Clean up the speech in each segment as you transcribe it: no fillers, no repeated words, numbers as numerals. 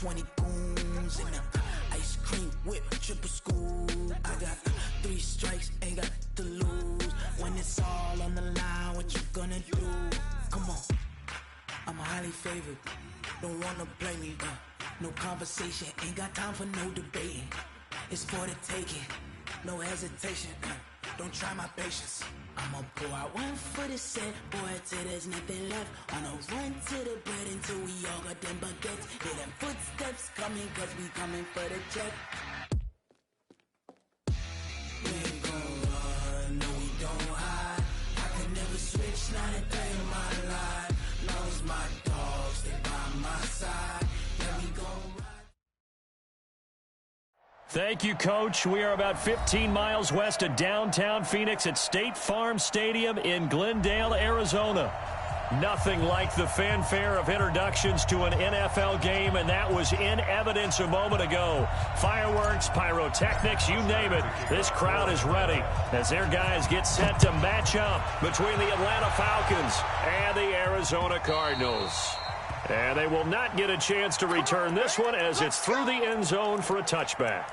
20 goons in them. Ice cream whip, triple school. I got 3 strikes, ain't got to lose. When it's all on the line, what you gonna do? Come on, I'm highly favored. Don't wanna play me, no conversation, ain't got time for no debating. It's for the taking, no hesitation. Don't try my patience. I'ma pour out one for the set, boy, till there's nothing left. On a run to the bread until we all got them baguettes. Hear them footsteps coming, cause we coming for the check. We ain't gon' run, no we don't hide. I could never switch, not a day in my life. Long as my dogs, they by my side. Yeah, we gon' ride. Thank you, Coach. We are about 15 miles west of downtown Phoenix at State Farm Stadium in Glendale, Arizona. Nothing like the fanfare of introductions to an NFL game, and that was in evidence a moment ago. Fireworks, pyrotechnics, you name it. This crowd is ready as their guys get set to match up between the Atlanta Falcons and the Arizona Cardinals. And they will not get a chance to return this one as it's through the end zone for a touchback.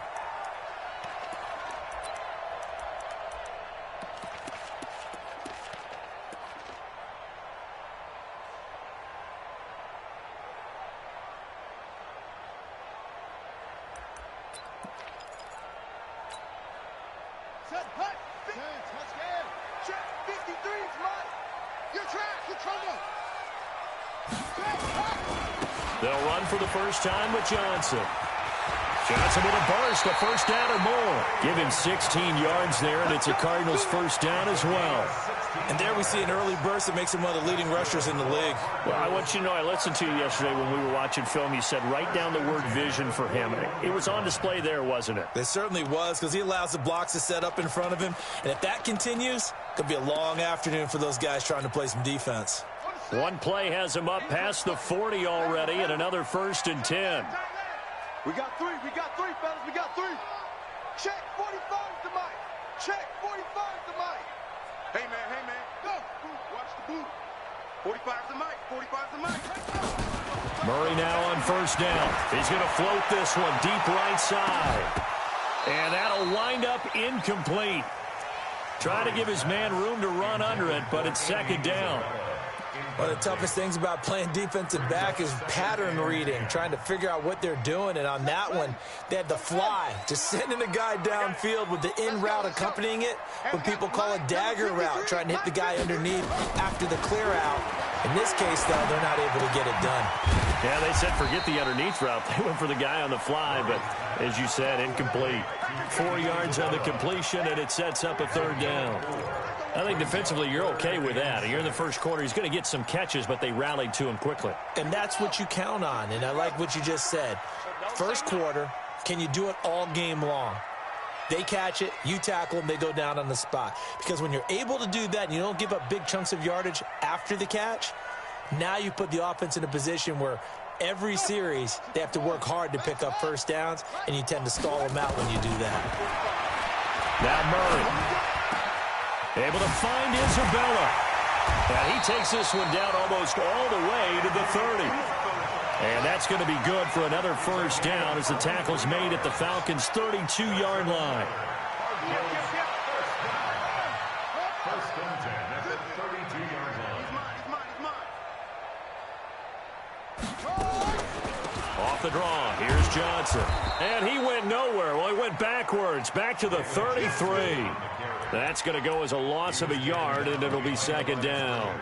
They'll run for the first time with Johnson. Johnson with a burst, a first down or more. Give him 16 yards there, and it's a Cardinals first down as well. And there we see an early burst that makes him one of the leading rushers in the league. Well, I want you to know, I listened to you yesterday when we were watching film. You said write down the word vision for him. It was on display there, wasn't it? It certainly was, because he allows the blocks to set up in front of him. And if that continues, it could be a long afternoon for those guys trying to play some defense. One play has him up past the 40 already, and another 1st and 10. We got three, fellas, we got 3. Check, 45's the mic. Check, 45's the mic. Hey, man, go. Watch the boot. 45's the mic, 45's the mic. Murray now on first down. He's going to float this one deep right side. And that'll wind up incomplete. Trying to give his man room to run under it, but it's 2nd down. One of the toughest things about playing defensive back is pattern reading, trying to figure out what they're doing. And on that one, they had the fly, just sending a guy downfield with the in route accompanying it, what people call a dagger route, trying to hit the guy underneath after the clear out. In this case, though, they're not able to get it done. Yeah, they said forget the underneath route. They went for the guy on the fly, but as you said, incomplete. 4 yards on the completion, and it sets up a 3rd down. I think defensively you're okay with that. You're in the first quarter. He's going to get some catches, but they rallied to him quickly. And that's what you count on, and I like what you just said. First quarter, can you do it all game long? They catch it, you tackle them, they go down on the spot. Because when you're able to do that and you don't give up big chunks of yardage after the catch, now you put the offense in a position where every series they have to work hard to pick up first downs, and you tend to stall them out when you do that. Now Murray. Able to find Isabella. And he takes this one down almost all the way to the 30. And that's going to be good for another first down as the tackle's made at the Falcons' 32-yard line. Off the draw, here's Johnson. And he went nowhere. Well, he went backwards, back to the 33. That's going to go as a loss of a yard, and it'll be 2nd down.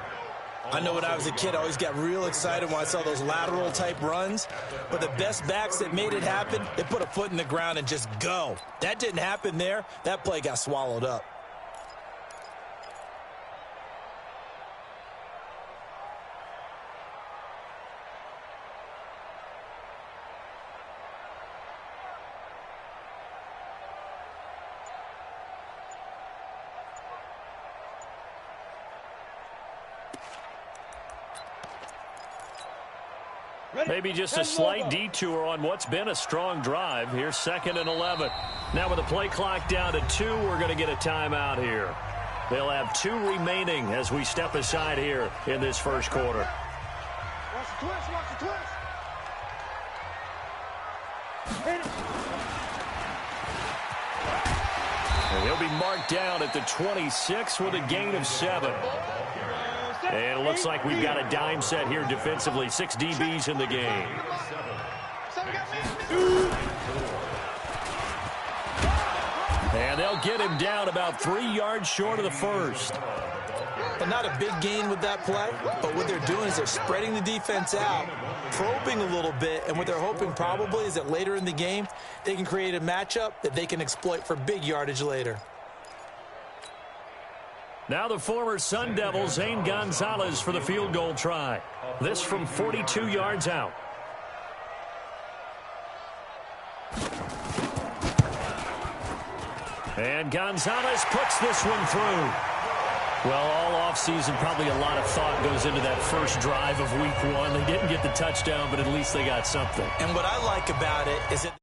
I know when I was a kid, I always got real excited when I saw those lateral-type runs. But the best backs that made it happen, they put a foot in the ground and just go. That didn't happen there. That play got swallowed up. Maybe just a slight detour on what's been a strong drive. Here's 2nd and 11. Now with the play clock down to 2, we're going to get a timeout here. They'll have 2 remaining as we step aside here in this first quarter. Watch the twist, watch the twist. He'll be marked down at the 26 with a gain of 7. And it looks like we've got a dime set here defensively. 6 DBs in the game. And they'll get him down about 3 yards short of the first. And not a big gain with that play, but what they're doing is they're spreading the defense out, probing a little bit, and what they're hoping probably is that later in the game, they can create a matchup that they can exploit for big yardage later. Now the former Sun Devil, Zane Gonzalez, for the field goal try. This from 42 yards out. And Gonzalez puts this one through. Well, all offseason, probably a lot of thought goes into that first drive of week 1. They didn't get the touchdown, but at least they got something. And what I like about it is that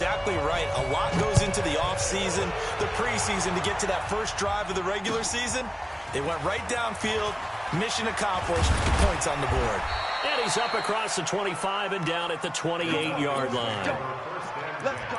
exactly right. A lot goes into the offseason, the preseason to get to that first drive of the regular season. They went right downfield, mission accomplished, points on the board. And he's up across the 25 and down at the 28-yard line. Let's go.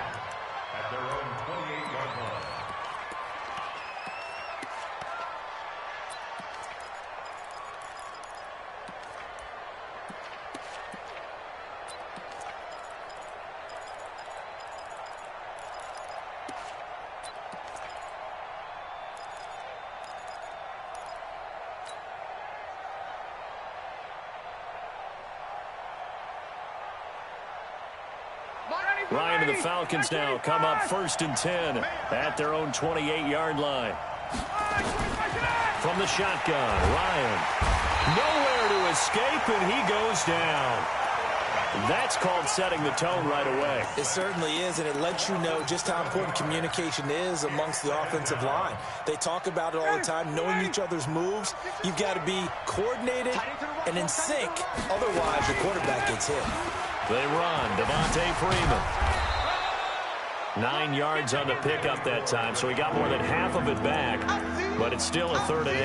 Ryan and the Falcons now come up 1st and 10 at their own 28-yard line. From the shotgun, Ryan. Nowhere to escape, and he goes down. That's called setting the tone right away. It certainly is, and it lets you know just how important communication is amongst the offensive line. They talk about it all the time, knowing each other's moves. You've got to be coordinated and in sync. Otherwise, the quarterback gets hit. They run. Devontae Freeman. 9 yards on the pickup that time, so he got more than half of it back, but it's still a 3rd and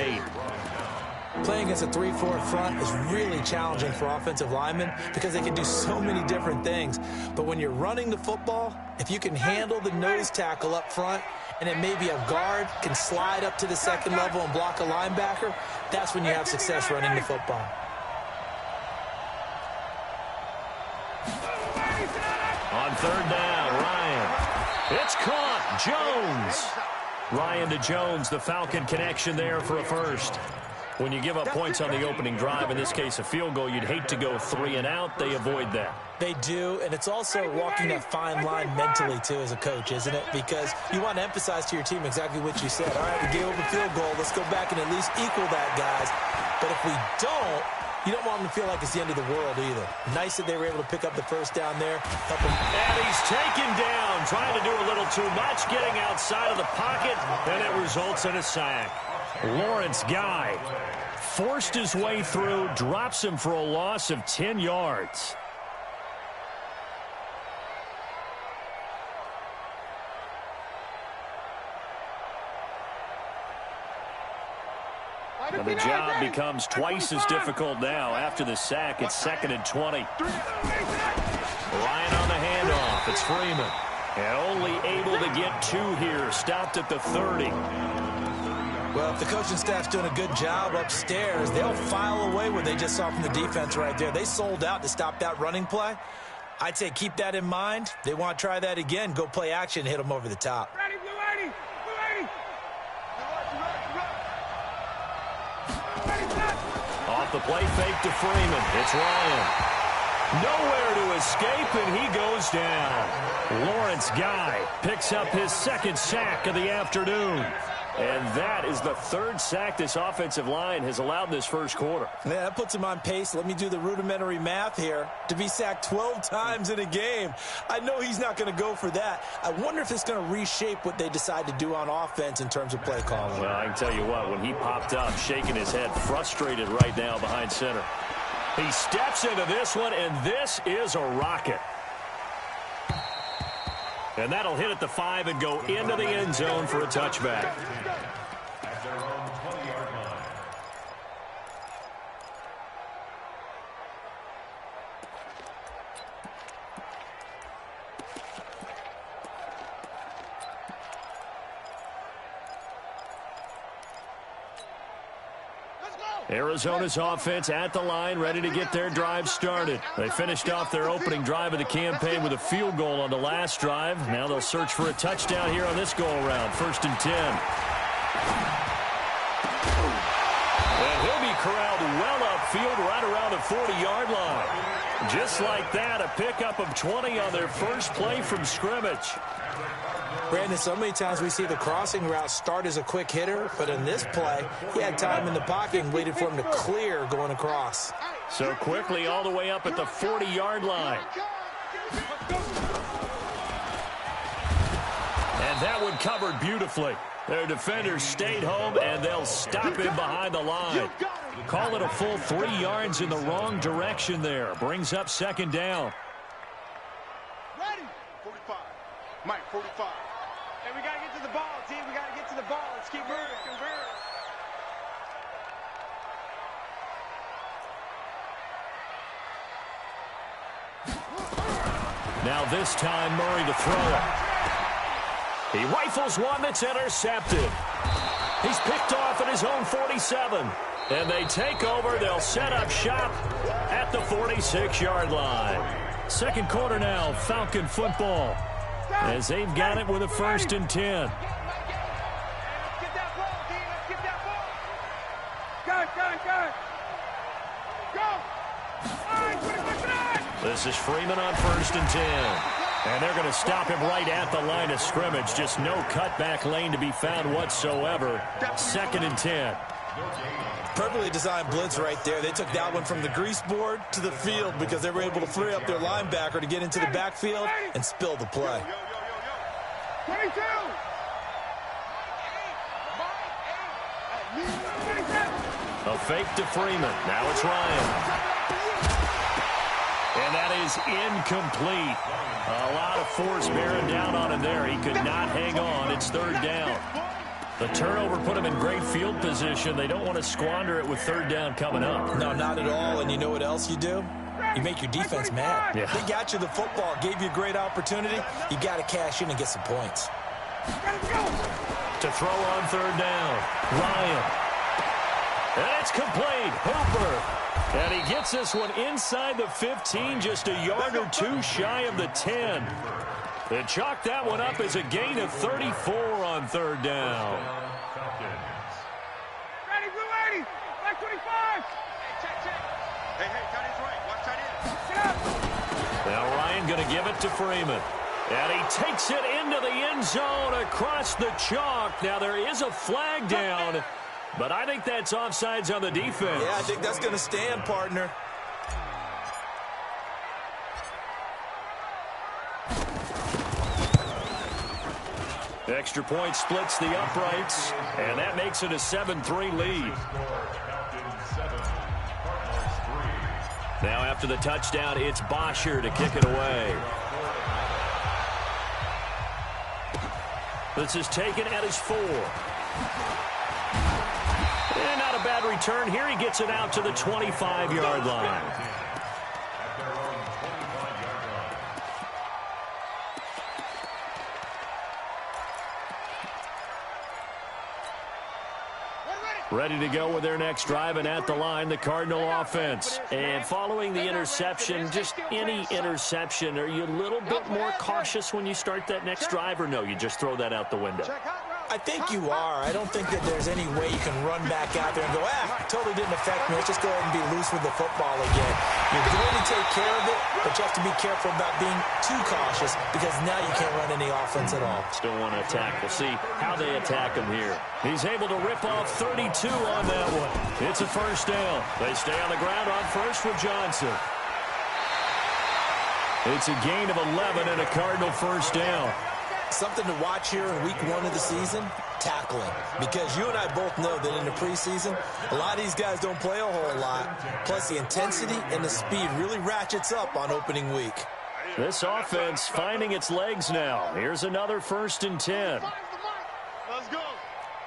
8. Playing against a 3-4 front is really challenging for offensive linemen because they can do so many different things. But when you're running the football, if you can handle the nose tackle up front and then maybe a guard can slide up to the second level and block a linebacker, that's when you have success running the football. On 3rd down, Ryan. It's caught. Jones. Ryan to Jones, the Falcon connection there for a first. When you give up points on the opening drive, in this case a field goal, you'd hate to go 3 and out. They avoid that. They do, and it's also walking that fine line mentally, too, as a coach, isn't it? Because you want to emphasize to your team exactly what you said. All right, we gave up a field goal. Let's go back and at least equal that, guys. But if we don't, you don't want them to feel like it's the end of the world either. Nice that they were able to pick up the first down there. Help him. And he's taken down, trying to do a little too much, getting outside of the pocket, and it results in a sack. Lawrence Guy forced his way through, drops him for a loss of 10 yards. And the job becomes twice as difficult now. After the sack, it's 2nd and 20. Ryan on the handoff. It's Freeman. And only able to get 2 here. Stopped at the 30. Well, if the coaching staff's doing a good job upstairs, they'll file away what they just saw from the defense right there. They sold out to stop that running play. I'd say keep that in mind. They want to try that again. Go play action, hit them over the top. Off the play fake to Freeman. It's Ryan. Nowhere to escape, and he goes down. Lawrence Guy picks up his 2nd sack of the afternoon. And that is the 3rd sack this offensive line has allowed in this first quarter. Yeah, that puts him on pace. Let me do the rudimentary math here. To be sacked 12 times in a game, I know he's not going to go for that. I wonder if it's going to reshape what they decide to do on offense in terms of play calling. Well, I can tell you what, when he popped up, shaking his head, frustrated right now behind center. He steps into this one, and this is a rocket. And that'll hit at the 5 and go into the end zone for a touchback. Arizona's offense at the line, ready to get their drive started. They finished off their opening drive of the campaign with a field goal on the last drive. Now they'll search for a touchdown here on this go-around. 1st and 10. And he'll be corralled well upfield right around the 40-yard line. Just like that, a pickup of 20 on their first play from scrimmage. Brandon, so many times we see the crossing route start as a quick hitter, but in this play, he had time in the pocket and waited for him to clear going across. So quickly all the way up at the 40-yard line. And that one covered beautifully. Their defenders stayed home, and they'll stop him behind the line. Call it a full 3 yards in the wrong direction there. Brings up 2nd down. Ready? 45. Mike, 45. Hey, we got to get to the ball, team. We got to get to the ball. Let's keep moving. Convert. Now this time, Murray to throw it. He rifles one that's intercepted. He's picked off at his own 47. And they take over. They'll set up shop at the 46-yard line. Second quarter now, Falcon football, as they've got it with a 1st and 10. This is Freeman on 1st and 10. And they're going to stop him right at the line of scrimmage. Just no cutback lane to be found whatsoever. 2nd and 10. Perfectly designed blitz right there. They took that one from the grease board to the field because they were able to free up their linebacker to get into the backfield and spill the play. 22. A fake to Freeman. Now it's Ryan. And that is incomplete. A lot of force bearing down on him there. He could not hang on. It's 3rd down. The turnover put him in great field position. They don't want to squander it with 3rd down coming up. No, not at all. And you know what else you do? You make your defense mad. Yeah. They got you the football, gave you a great opportunity. You got to cash in and get some points. To throw on 3rd down, Ryan. And it's complete. Hooper. And he gets this one inside the 15, just a yard or 2 shy of the 10. They chalk that one up as a gain of 34 on 3rd down. Ready, blue 80. Like 25. Check. Hey, tight end's right. Watch tight end. Now Ryan going to give it to Freeman. And he takes it into the end zone across the chalk. Now there is a flag down, but I think that's offsides on the defense. Yeah, I think that's going to stand, partner. Extra point splits the uprights, and that makes it a 7-3 lead. Now after the touchdown, it's Bosher to kick it away. This is taken at his 4. And not a bad return here. He gets it out to the 25-yard line. Ready to go with their next drive, and at the line, the Cardinal offense. And following the interception, just any interception, are you a little bit more cautious when you start that next drive, or no, you just throw that out the window? I think you are. I don't think that there's any way you can run back out there and go, totally didn't affect me. Let's just go ahead and be loose with the football again. You're going to take care of it, but you have to be careful about being too cautious because now you can't run any offense at all. Still want to attack. We'll see how they attack him here. He's able to rip off 32 on that one. It's a 1st down. They stay on the ground on 1st with Johnson. It's a gain of 11 and a Cardinal 1st down. Something to watch here in week 1 of the season, tackling. Because you and I both know that in the preseason, a lot of these guys don't play a whole lot. Plus, the intensity and the speed really ratchets up on opening week. This offense finding its legs now. Here's another 1st and 10. Let's go.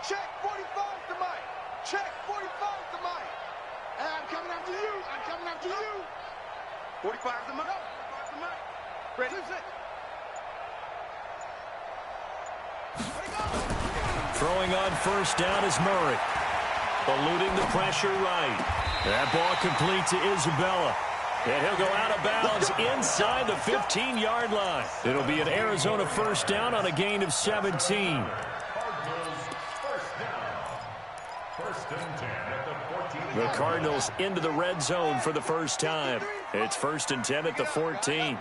Check 45 to Mike. Check 45 to Mike. Hey, I'm coming after you. I'm coming after you. 45 to Mike. 45 to Mike. Ready, set. Throwing on 1st down is Murray. eluding the pressure right. That ball complete to Isabella. And he'll go out of bounds inside the 15-yard line. It'll be an Arizona first down on a gain of 17. The Cardinals into the red zone for the first time. It's 1st and 10 at the 14.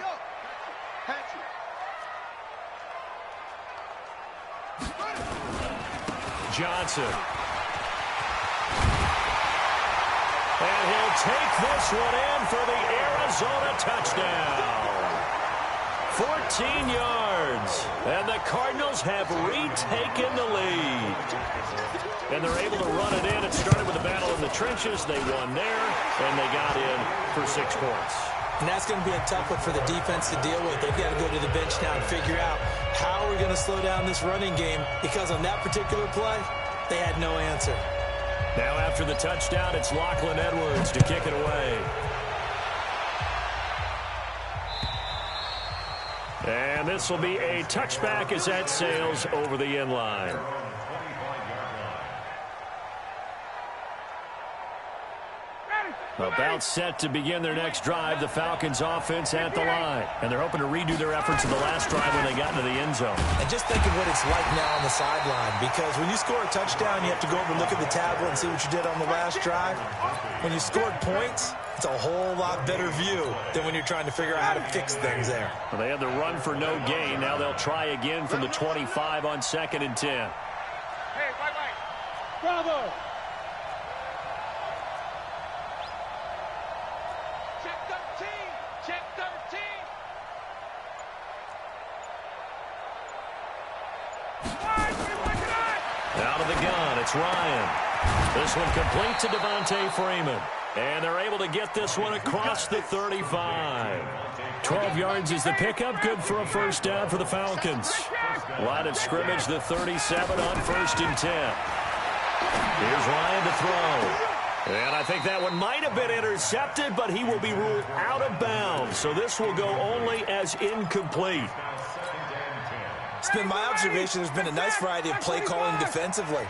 Johnson. And he'll take this one in for the Arizona touchdown. 14 yards. And the Cardinals have retaken the lead. And they're able to run it in. It started with a battle in the trenches. They won there, and they got in for 6 points. And that's going to be a tough one for the defense to deal with. They've got to go to the bench now and figure out how we're going to slow down this running game, because on that particular play, they had no answer. Now after the touchdown, it's Lachlan Edwards to kick it away. And this will be a touchback as that sails over the end line. About set to begin their next drive, the Falcons offense at the line. And they're hoping to redo their efforts in the last drive when they got into the end zone. And just think of what it's like now on the sideline, because when you score a touchdown, you have to go over and look at the tablet and see what you did on the last drive. When you scored points, it's a whole lot better view than when you're trying to figure out how to fix things there. Well, they had the run for no gain. Now they'll try again from the 25 on 2nd and 10. Hey, wait. Bravo. Check 13. Out of the gun, it's Ryan. This one complete to Devontae Freeman. And they're able to get this one across the 35. 12 yards is the pickup. Good for a first down for the Falcons. Line of scrimmage, the 37 on 1st and 10. Here's Ryan to throw. And I think that one might have been intercepted, but he will be ruled out of bounds. So this will go only as incomplete. It's been my observation there's been a nice variety of play calling defensively.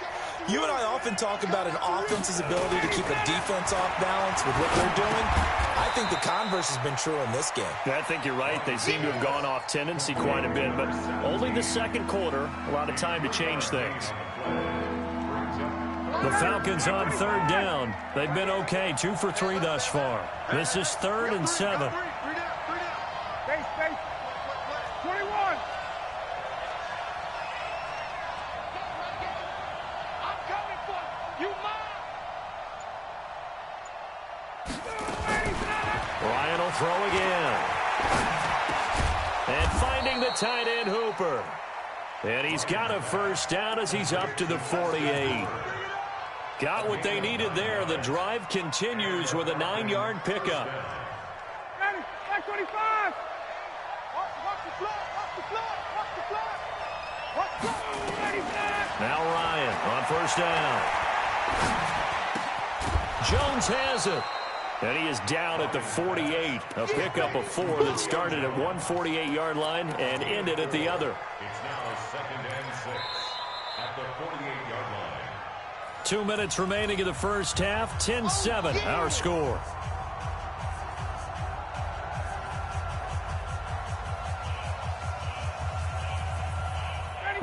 You and I often talk about an offense's ability to keep a defense off balance with what they're doing. I think the converse has been true in this game. I think you're right. They seem to have gone off tendency quite a bit, but only the second quarter, a lot of time to change things. The Falcons on 3rd down. They've been okay, 2 for 3 thus far. This is 3rd and 7. Space. 21. I'm coming for you, Ryan will throw again. And finding the tight end Hooper. And he's got a first down as he's up to the 48. Got what they needed there. The drive continues with a 9-yard pickup. Back 25. Now Ryan on first down. Jones has it. And he is down at the 48. A pickup of 4 that started at 148-yard line and ended at the other. It's now 2nd and 6 at the 48-yard line. 2 minutes remaining in the first half. 10-7 our score.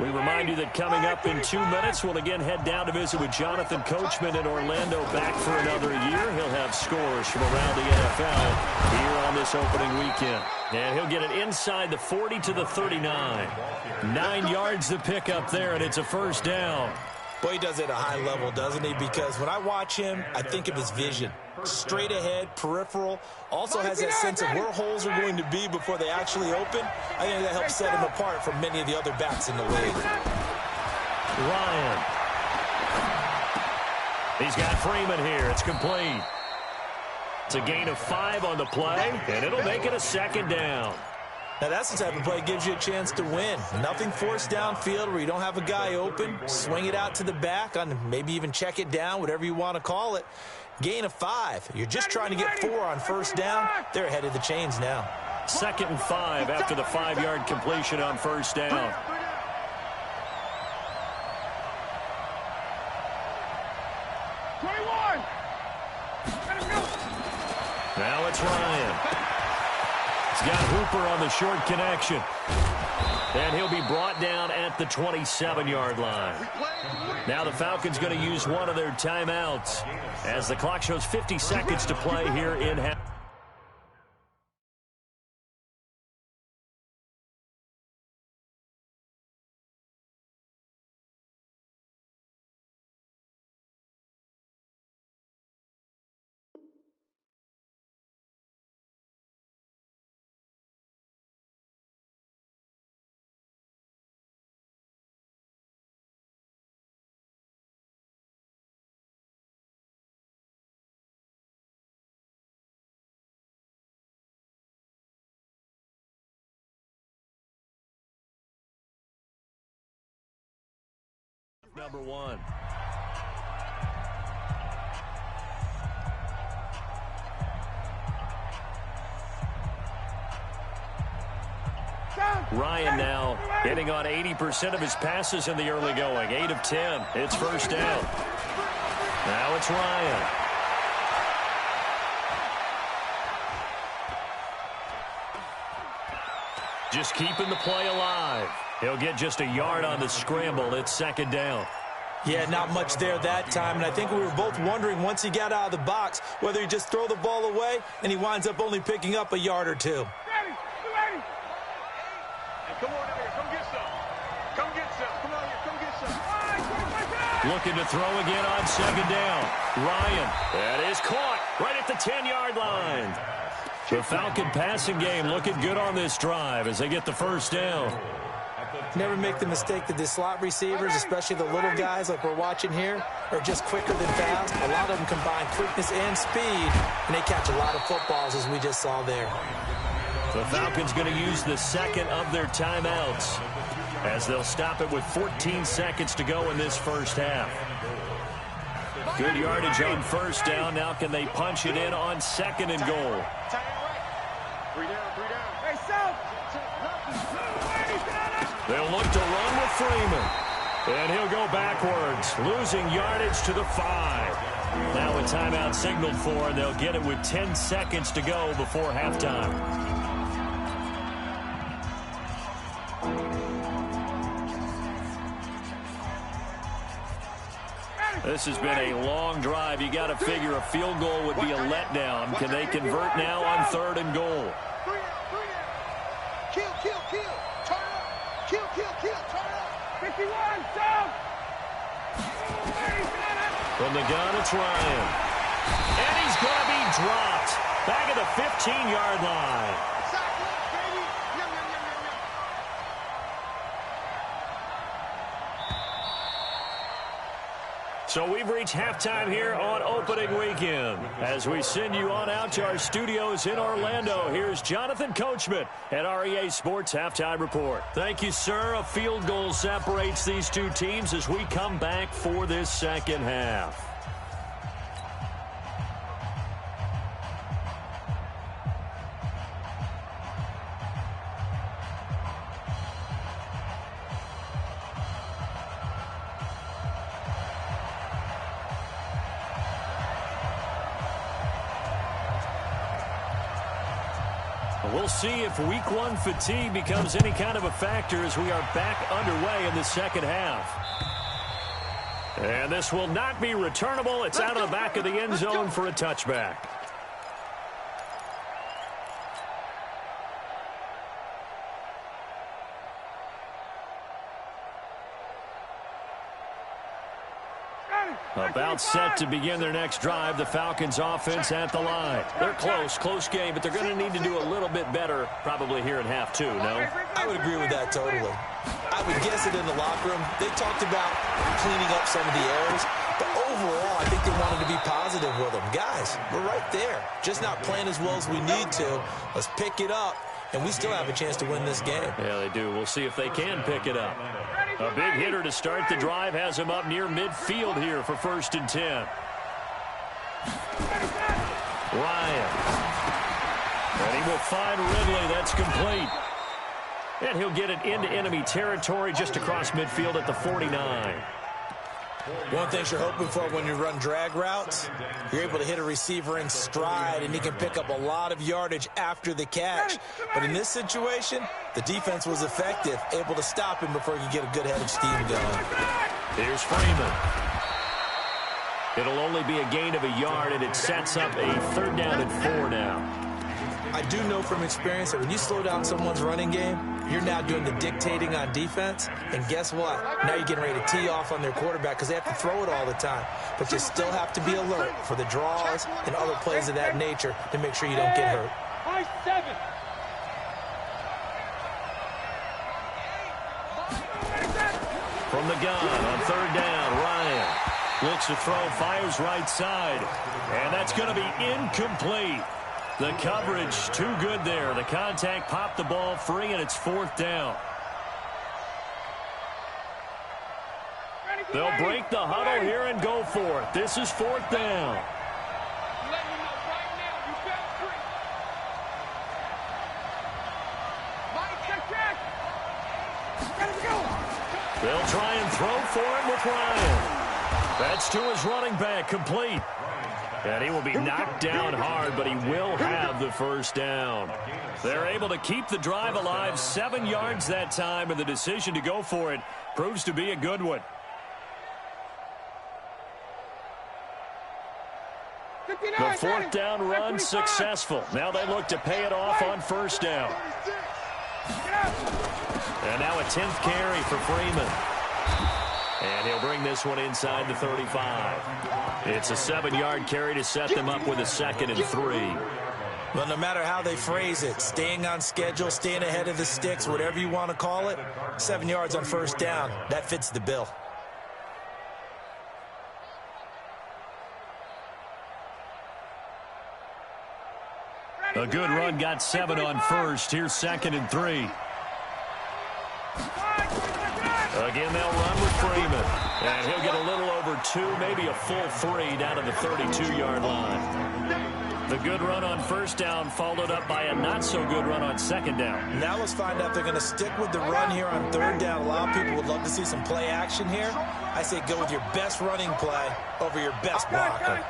We remind you that coming up in 2 minutes, we'll again head down to visit with Jonathan Coachman in Orlando, back for another year. He'll have scores from around the NFL here on this opening weekend. And he'll get it inside the 40 to the 39. 9 yards to pick up there, and it's a first down. Boy, he does it at a high level, doesn't he? Because when I watch him, I think of his vision. Straight ahead, peripheral. Also has that sense of where holes are going to be before they actually open. I think that helps set him apart from many of the other backs in the league. Ryan. He's got Freeman here. It's complete. It's a gain of 5 on the play, and it'll make it a 2nd down. Now, that's the type of play that gives you a chance to win. Nothing forced downfield where you don't have a guy open. Swing it out to the back, on maybe even check it down, whatever you want to call it. Gain of 5. You're just trying to get 4 on first down. They're ahead of the chains now. 2nd and 5 after the 5-yard completion on first down. it's Ryan. He's got Hooper on the short connection. And he'll be brought down at the 27-yard line. Now the Falcons going to use one of their timeouts as the clock shows 50 seconds to play here in half. Number 1. Ryan now hitting on 80% of his passes in the early going. 8 of 10. It's first down. Now it's Ryan. Just keeping the play alive. He'll get just a yard on the scramble. It's second down. Yeah, not much there that time, and I think we were both wondering once he got out of the box whether he just throw the ball away and he winds up only picking up a yard or two. Ready. Hey, come on out here. Come get some. Come get some. Come on here. Come get some. Looking to throw again on second down. Ryan. That is caught right at the 10-yard line. The Falcon passing game looking good on this drive as they get the first down. Never make the mistake that the slot receivers, especially the little guys like we're watching here, are just quicker than fast. A lot of them combine quickness and speed, and they catch a lot of footballs, as we just saw there. The Falcons going to use the second of their timeouts as they'll stop it with 14 seconds to go in this first half. Good yardage on first down. Now can they punch it in on second and goal? 3 down. Hey, South. They'll look to run with Freeman. And he'll go backwards, losing yardage to the 5. Now a timeout signaled for, and they'll get it with 10 seconds to go before halftime. This has been a long drive. You got to figure a field goal would be a letdown. Can they convert now on third and goal? 3 down. Kill. Turn up. Kill. Turn up. 51, South. From the gun, it's Ryan. And he's going to be dropped. Back at the 15-yard line. So we've reached halftime here on opening weekend. As we send you on out to our studios in Orlando, here's Jonathan Coachman at REA Sports Halftime Report. Thank you, sir. A field goal separates these two teams as we come back for this second half. We'll see if week one fatigue becomes any kind of a factor as we are back underway in the second half. And this will not be returnable. It's out of the back of the end zone for a touchback. About set to begin their next drive, the Falcons offense at the line. They're close game, but they're going to need to do a little bit better probably here in half two, no? I would agree with that totally. I would guess it in the locker room. They talked about cleaning up some of the errors, but overall, I think they wanted to be positive with them. Guys, we're right there. Just not playing as well as we need to. Let's pick it up, and we still have a chance to win this game. Yeah, they do. We'll see if they can pick it up. A big hitter to start the drive has him up near midfield here for 1st and 10. Ryan. And he will find Ridley. That's complete. And he'll get it into enemy territory just across midfield at the 49. One thing you're hoping for when you run drag routes, you're able to hit a receiver in stride, and he can pick up a lot of yardage after the catch. But in this situation, the defense was effective, able to stop him before he could get a good head of steam going. Here's Freeman. It'll only be a gain of a yard, and it sets up a 3rd down and 4 now. I do know from experience that when you slow down someone's running game, you're now doing the dictating on defense. And guess what? Now you're getting ready to tee off on their quarterback because they have to throw it all the time. But you still have to be alert for the draws and other plays of that nature to make sure you don't get hurt. From the gun on 3rd down, Ryan looks to throw, fires right side. And that's going to be incomplete. The coverage too good there. The contact popped the ball free, and it's 4th down. They'll break the huddle here and go for it. This is 4th down. They'll try and throw for him with Ryan. That's to his running back, complete. And he will be knocked down hard, but he will have the 1st down. They're able to keep the drive alive, 7 yards that time, and the decision to go for it proves to be a good one. The 4th down run successful. Now they look to pay it off on 1st down. And now a 10th carry for Freeman. And he'll bring this one inside the 35. It's a 7-yard carry to set them up with a 2nd and 3. Well, no matter how they phrase it, staying on schedule, staying ahead of the sticks, whatever you want to call it, 7 yards on 1st down, that fits the bill. A good run got 7 on 1st. Here's 2nd and 3. Again, they'll run with Freeman. And he'll get a little over 2, maybe a full 3 down to the 32-yard line. The good run on 1st down followed up by a not-so-good run on 2nd down. Now let's find out if they're going to stick with the run here on 3rd down. A lot of people would love to see some play action here. I say go with your best running play over your best blocker.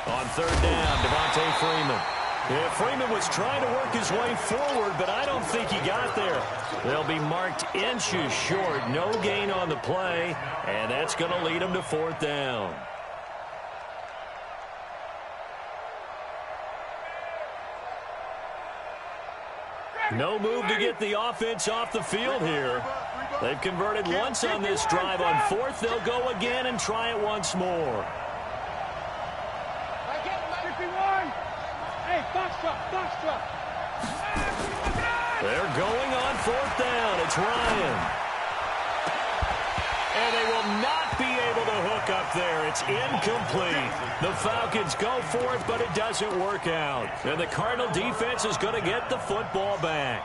On 3rd down, Devontae Freeman. Yeah, Freeman was trying to work his way forward, but I don't think he got there. They'll be marked inches short. No gain on the play, and that's going to lead them to 4th down. No move to get the offense off the field here. They've converted once on this drive. On 4th, they'll go again and try it once more. They're going on 4th down. It's Ryan. And they will not be able to hook up there. It's incomplete. The Falcons go for it, but it doesn't work out. And the Cardinal defense is going to get the football back.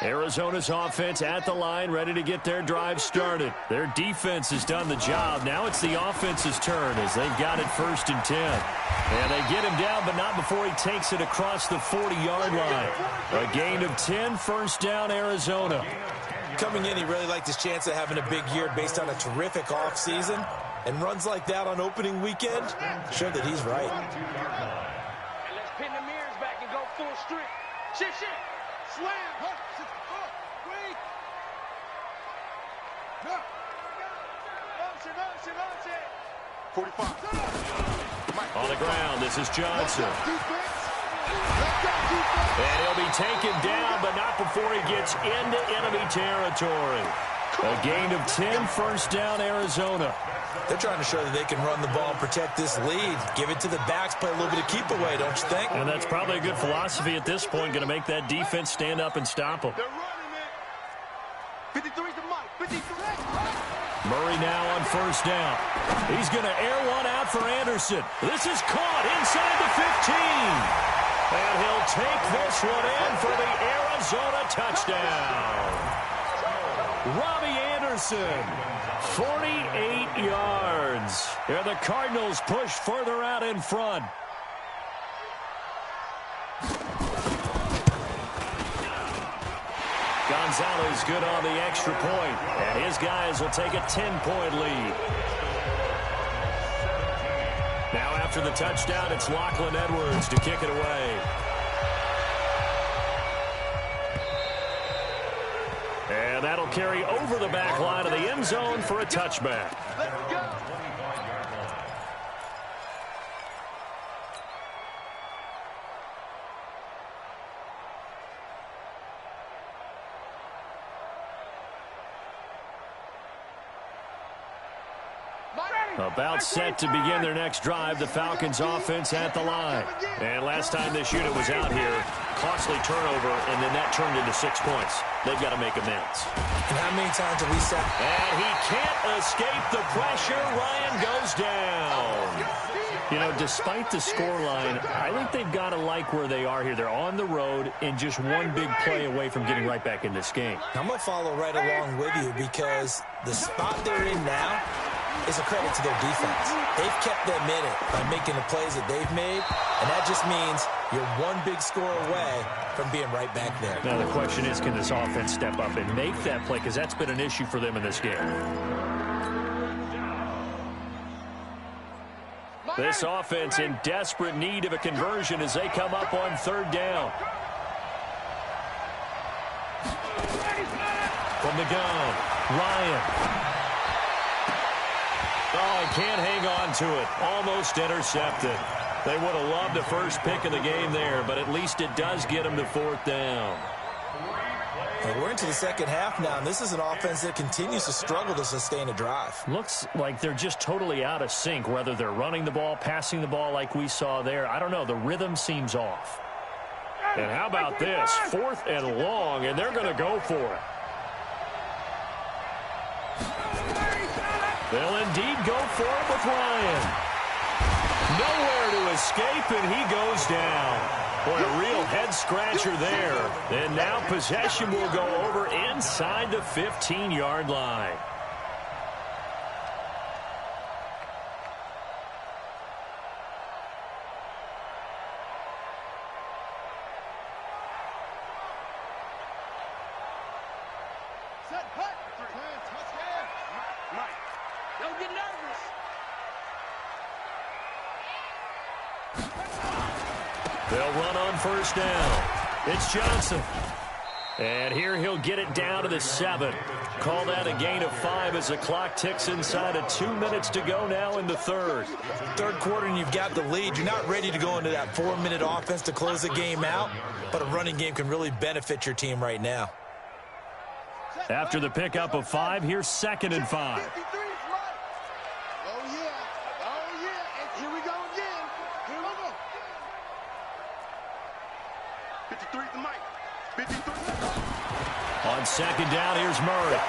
Arizona's offense at the line, ready to get their drive started. Their defense has done the job. Now it's the offense's turn as they've got it 1st and 10. And they get him down, but not before he takes it across the 40-yard line. A gain of 10, 1st down, Arizona. Coming in, he really liked his chance of having a big year based on a terrific offseason. And runs like that on opening weekend show that he's right. And let's pin the mirrors back and go full street. Shit. Slam. Wait. No. 45. On the ground, this is Johnson. And he'll be taken down, but not before he gets into enemy territory. A gain of 10, 1st down, Arizona. They're trying to show that they can run the ball and protect this lead. Give it to the backs, play a little bit of keep away, don't you think? And that's probably a good philosophy at this point, going to make that defense stand up and stop them. They're running it. 53's the mic. 53. Murray now on 1st down. He's going to air one out for Anderson. This is caught inside the 15. And he'll take this one in for the Arizona touchdown. Robbie Anderson Anderson. 48 yards. And the Cardinals push further out in front. Gonzalez good on the extra point, and his guys will take a 10-point lead. Now after the touchdown, it's Lachlan Edwards to kick it away. And that'll carry over the back line of the end zone for a touchback. Let's go. About set to begin their next drive, the Falcons offense at the line. And last time this unit was out here, costly turnover, and then that turned into 6 points. They've got to make amends. And how many times have we said? And he can't escape the pressure. Ryan goes down. You know, despite the scoreline, I think they've got to like where they are here. They're on the road and just one big play away from getting right back in this game. I'm going to follow right along with you because the spot they're in now is a credit to their defense. They've kept them in it by making the plays that they've made, and that just means you're one big score away from being right back there. Now the question is, can this offense step up and make that play? Because that's been an issue for them in this game. This offense in desperate need of a conversion as they come up on third down. From the gun, Ryan. Oh, he can't hang on to it. Almost intercepted. They would have loved the first pick of the game there, but at least it does get them to fourth down. Well, we're into the second half now, and this is an offense that continues to struggle to sustain a drive. Looks like they're just totally out of sync, whether they're running the ball, passing the ball like we saw there. I don't know. The rhythm seems off. And how about this? 4th and long, and they're going to go for it. They'll indeed go for it with Ryan. Nowhere to escape, and he goes down. Boy, a real head-scratcher there. And now possession will go over inside the 15-yard line. Don't get nervous. They'll run on first down. It's Johnson. And here he'll get it down to the 7. Call that a gain of 5 as the clock ticks inside of 2 minutes to go now in the third. Third quarter and you've got the lead. You're not ready to go into that 4-minute offense to close the game out, but a running game can really benefit your team right now. After the pickup of 5, here's 2nd and 5. On 2nd down, here's Murray.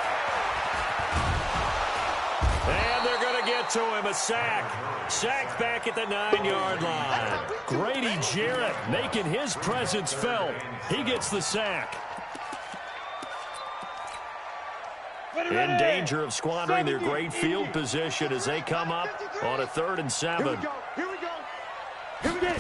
And they're going to get to him, a sack. Sack back at the 9-yard line. Grady Jarrett making his presence felt. He gets the sack. In danger of squandering their great field position as they come up on a 3rd and 7. Here we go. Here we go.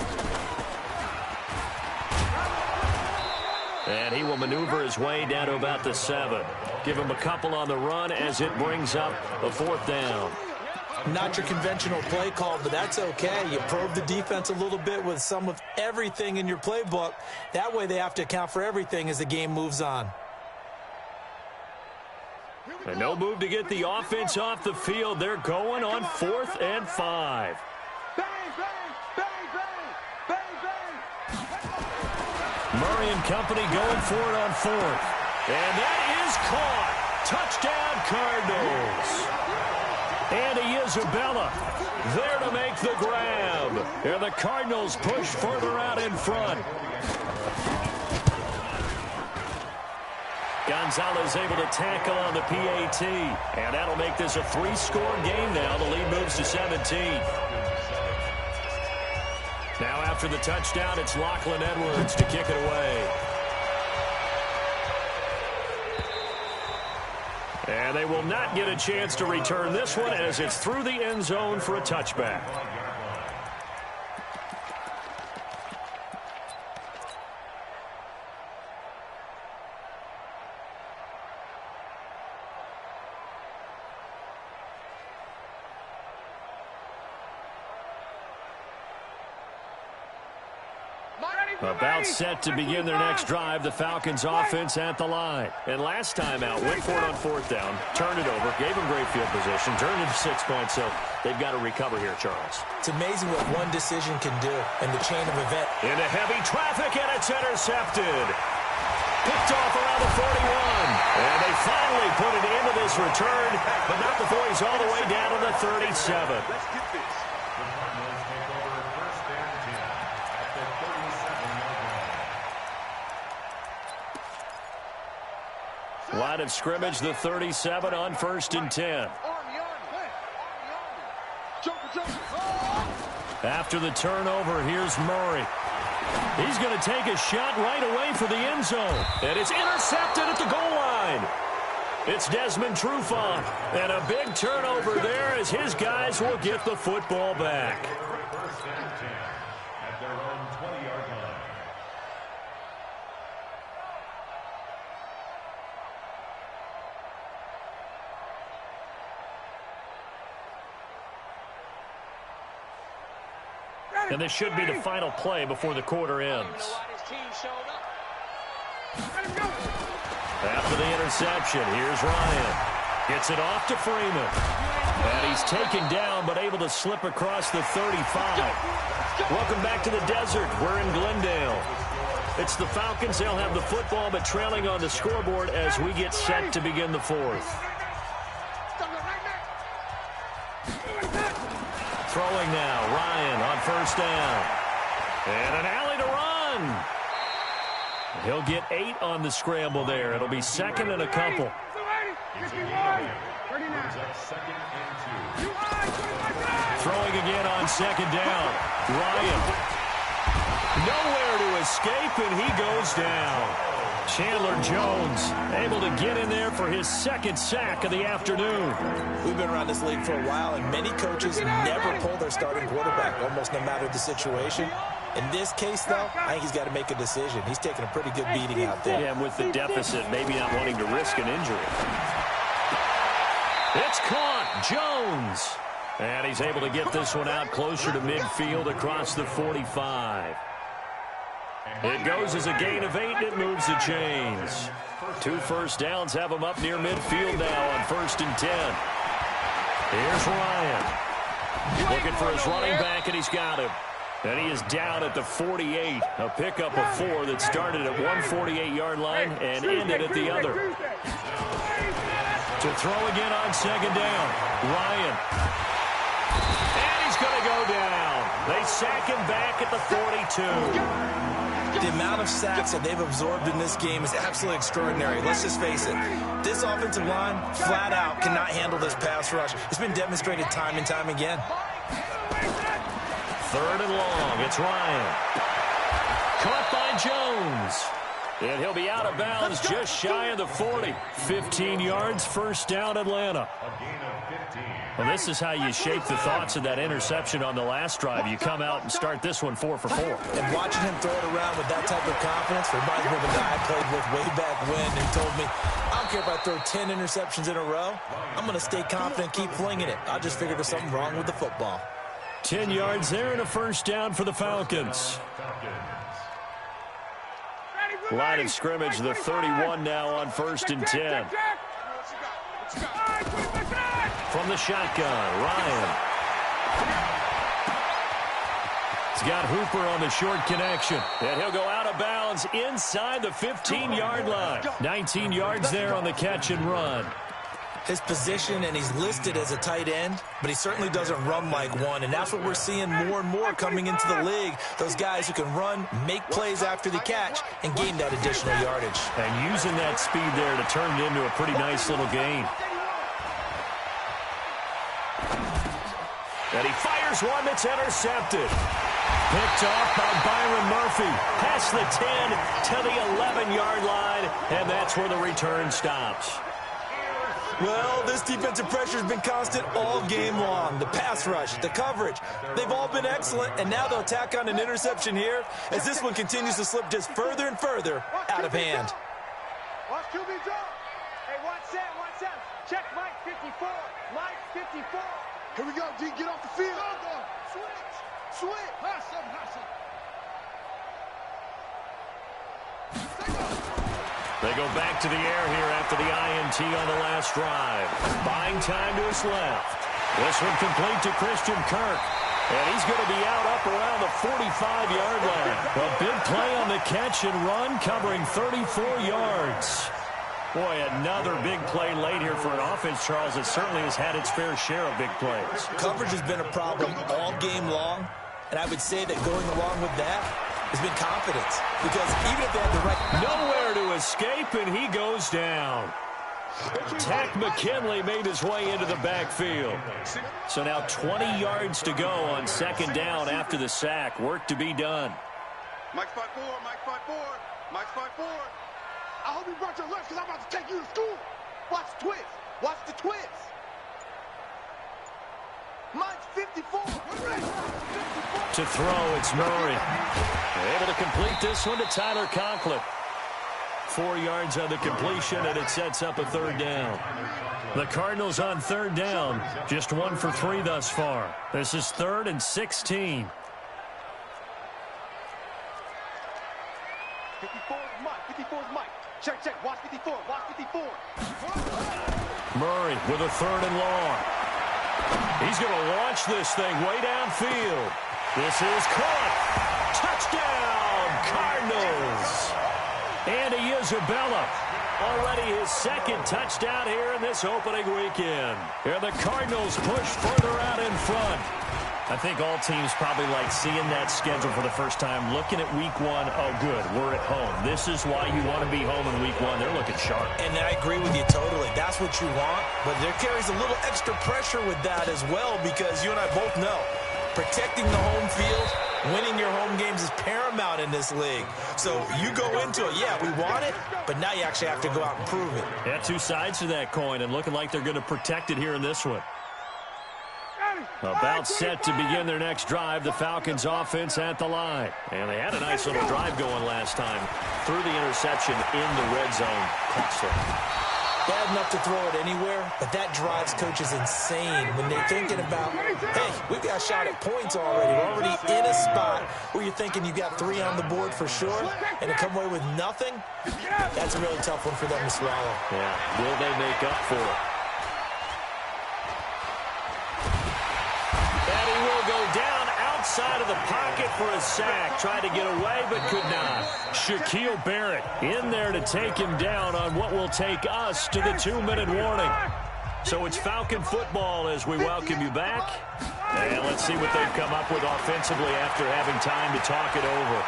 And he will maneuver his way down to about the 7. Give him a couple on the run as it brings up a 4th down. Not your conventional play call, but that's okay. You probe the defense a little bit with some of everything in your playbook. That way they have to account for everything as the game moves on. And no move to get the offense off the field. They're going on 4th and 5. Bang, bang, bang, bang, bang, bang. Murray and company going for it on 4th. And that is caught. Touchdown, Cardinals. Andy Isabella there to make the grab. And the Cardinals push further out in front. Gonzalez able to tackle on the PAT. And that'll make this a 3-score game now. The lead moves to 17. Now after the touchdown, it's Lachlan Edwards to kick it away. And they will not get a chance to return this one as it's through the end zone for a touchback. About set to begin their next drive, the Falcons offense at the line. And last time out, went for it on 4th down, turned it over, gave them great field position, turned it to 6 points, so they've got to recover here, Charles. It's amazing what one decision can do in the chain of events. Into heavy traffic, and it's intercepted. Picked off around the 41. And they finally put it into this return, but not before he's all the way down to the 37. Let's get this. Line of scrimmage, the 37 on 1st and 10. After the turnover, here's Murray. He's going to take a shot right away for the end zone. And it's intercepted at the goal line. It's Desmond Trufant. And a big turnover there as his guys will get the football back. First and 10 at their own 20-yard line. And this should be the final play before the quarter ends. After the interception, here's Ryan. Gets it off to Freeman. And he's taken down, but able to slip across the 35. Welcome back to the desert. We're in Glendale. It's the Falcons. They'll have the football, but trailing on the scoreboard as we get set to begin the 4th. Throwing now, Ryan on 1st down. And an alley to run. He'll get 8 on the scramble there. It'll be 2nd and a couple. Throwing again on 2nd down. Ryan. Nowhere to escape, and he goes down. Chandler Jones able to get in there for his 2nd sack of the afternoon. We've been around this league for a while, and many coaches never pull their starting quarterback, almost no matter the situation. In this case, though, I think he's got to make a decision. He's taking a pretty good beating out there. Yeah, and with the deficit, maybe not wanting to risk an injury. It's caught. Jones. And he's able to get this one out closer to midfield across the 45. It goes as a gain of 8, and it moves the chains. 2 first downs have him up near midfield now on 1st and 10. Here's Ryan. Looking for his running back, and he's got him. And he is down at the 48. A pickup of 4 that started at 148-yard line and ended at the other. To throw again on 2nd down. Ryan. And he's going to go down. They sack him back at the 42. The amount of sacks that they've absorbed in this game is absolutely extraordinary. Let's just face it. This offensive line, flat out, cannot handle this pass rush. It's been demonstrated time and time again. 3rd and long. It's Ryan. Caught by Jones. And he'll be out of bounds just shy of the 40. 15 yards, 1st down, Atlanta. Well, this is how you shape the thoughts of that interception on the last drive. You come out and start this one 4 for 4. And watching him throw it around with that type of confidence reminds me of a guy I played with way back when who told me, I don't care if I throw 10 interceptions in a row. I'm going to stay confident, keep flinging it. I just figured there's something wrong with the football. 10 yards there and a 1st down for the Falcons. Line of scrimmage, the 31 now on 1st and 10. From the shotgun, Ryan. He's got Hooper on the short connection. And he'll go out of bounds inside the 15-yard line. 19 yards there on the catch and run. His position, and he's listed as a tight end, but he certainly doesn't run like one, and that's what we're seeing more and more coming into the league. Those guys who can run, make plays after the catch, and gain that additional yardage. And using that speed there to turn it into a pretty nice little gain. And he fires one that's intercepted. Picked off by Byron Murphy. Past the 10 to the 11-yard line, and that's where the return stops. Well, this defensive pressure has been constant all game long. The pass rush, the coverage, they've all been excellent, and now they'll tack on an interception here as this one continues to slip just further and further out of hand. Watch QB drop. Hey, watch that, watch that. Check Mike 54. Mike 54. Here we go, D. Get off the field. Switch. Switch. Hustle, hustle. They go back to the air here after the INT on the last drive. Buying time to his left. This one complete to Christian Kirk. And he's going to be up around the 45-yard line. A big play on the catch and run, covering 34 yards. Boy, another big play late here for an offense, Charles, that certainly has had its fair share of big plays. Coverage has been a problem all game long, and I would say that going along with that has been confidence. Because even if they have the right... Nowhere to escape, and he goes down. Tack McKinley made his way into the backfield. So now 20 yards to go on second down after the sack. Work to be done. Mike's 5-4, Mike's 5-4, Mike's 5-4. I hope you brought your lunch because I'm about to take you to school. Watch the twist. Watch the twist. Mike's 54. To throw, it's Murray. Able to complete this one to Tyler Conklin. 4 yards on the completion, and it sets up a third down. The Cardinals on third down, just 1 for 3 thus far. This is 3rd and 16. 54 is Mike. 54 is Mike. Check, check. Watch 54. Watch 54. Murray with a 3rd and long. He's going to launch this thing way downfield. This is caught. Touchdown, Cardinals. Andy Isabella, already his 2nd touchdown here in this opening weekend. And the Cardinals push further out in front. I think all teams probably like seeing that schedule for the first time, looking at week 1. Oh, good, we're at home. This is why you want to be home in week 1. They're looking sharp. And I agree with you totally. That's what you want. But there carries a little extra pressure with that as well, because you and I both know protecting the home field, winning your home games is paramount in this league. So you go into it, yeah, we want it, but now you actually have to go out and prove it. Yeah, 2 sides to that coin, and looking like they're going to protect it here in this one. About set to begin their next drive, the Falcons offense at the line. And they had a nice little drive going last time. Threw the interception in the red zone. Costly. Bad enough to throw it anywhere, but that drives coaches insane when they're thinking about, hey, we've got a shot at points already. We're already in a spot where you're thinking you got 3 on the board for sure, and to come away with nothing, that's a really tough one for them to swallow. Yeah, will they make up for it? And he will go down outside of the pocket for a sack. Tried to get away, but could not. Shaquille Barrett in there to take him down on what will take us to the 2-minute warning. So it's Falcon football as we welcome you back. And let's see what they've come up with offensively after having time to talk it over.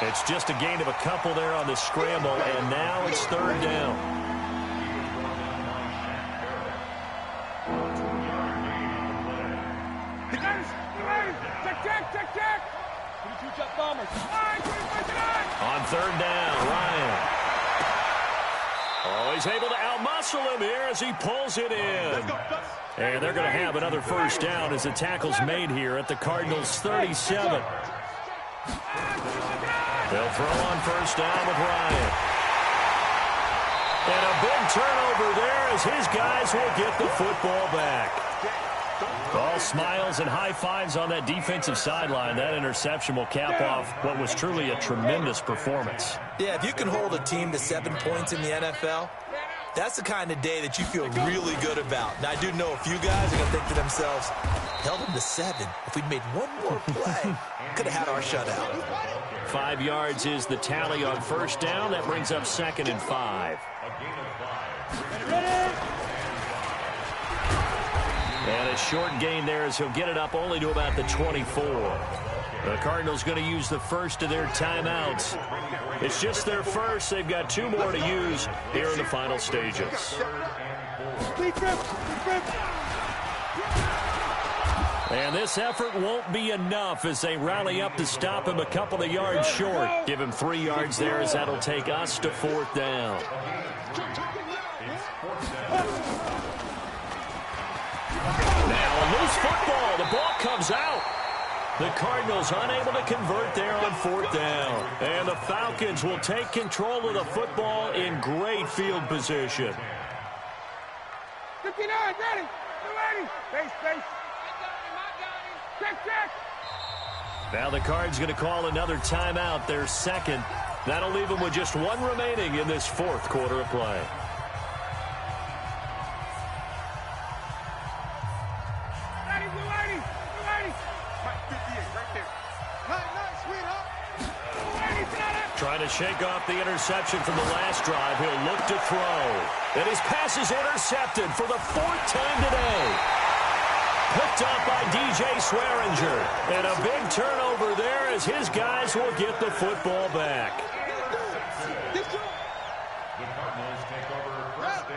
It's just a gain of a couple there on the scramble, and now it's 3rd down. On 3rd down, Ryan. Oh, he's able to outmuscle him here as he pulls it in. And they're going to have another first down as the tackle's made here at the Cardinals' 37. They'll throw on first down with Ryan. And a big turnover there as his guys will get the football back. All smiles and high fives on that defensive sideline. That interception will cap off what was truly a tremendous performance. Yeah, if you can hold a team to 7 points in the NFL, that's the kind of day that you feel really good about. Now, I do know a few guys are going to think to themselves, held them to 7. If we'd made one more play, could have had our shutout. 5 yards is the tally on first down. That brings up 2nd and 5. And a short gain there as he'll get it up only to about the 24. The Cardinals going to use the first of their timeouts. It's just their first. They've got 2 more to use here in the final stages. And this effort won't be enough as they rally up to stop him a couple of yards short. Give him 3 yards there as that'll take us to 4th down. Now a loose football. The ball comes out. The Cardinals unable to convert there on 4th down. And the Falcons will take control of the football in great field position. 59, ready. Ready. Base. Check. Now the Cards going to call another timeout, their second. That'll leave them with just 1 remaining in this 4th quarter of play. Trying to shake off the interception from the last drive. He'll look to throw. And his pass is intercepted for the 4th time today. Picked up by DJ Swearinger. And a big turnover there as his guys will get the football back.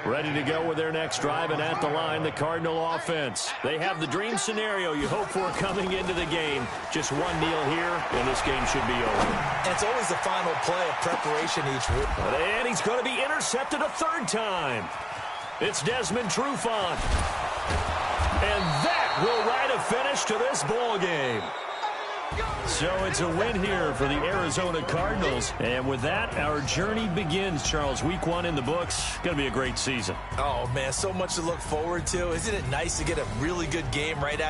Ready to go with their next drive, and at the line, the Cardinal offense. They have the dream scenario you hope for coming into the game. Just 1 kneel here, and this game should be over. And it's always the final play of preparation each week. And he's going to be intercepted a 3rd time. It's Desmond Trufant. And that will write a finish to this ball game. So it's a win here for the Arizona Cardinals. And with that, our journey begins, Charles. Week 1 in the books. Going to be a great season. Oh, man, so much to look forward to. Isn't it nice to get a really good game right out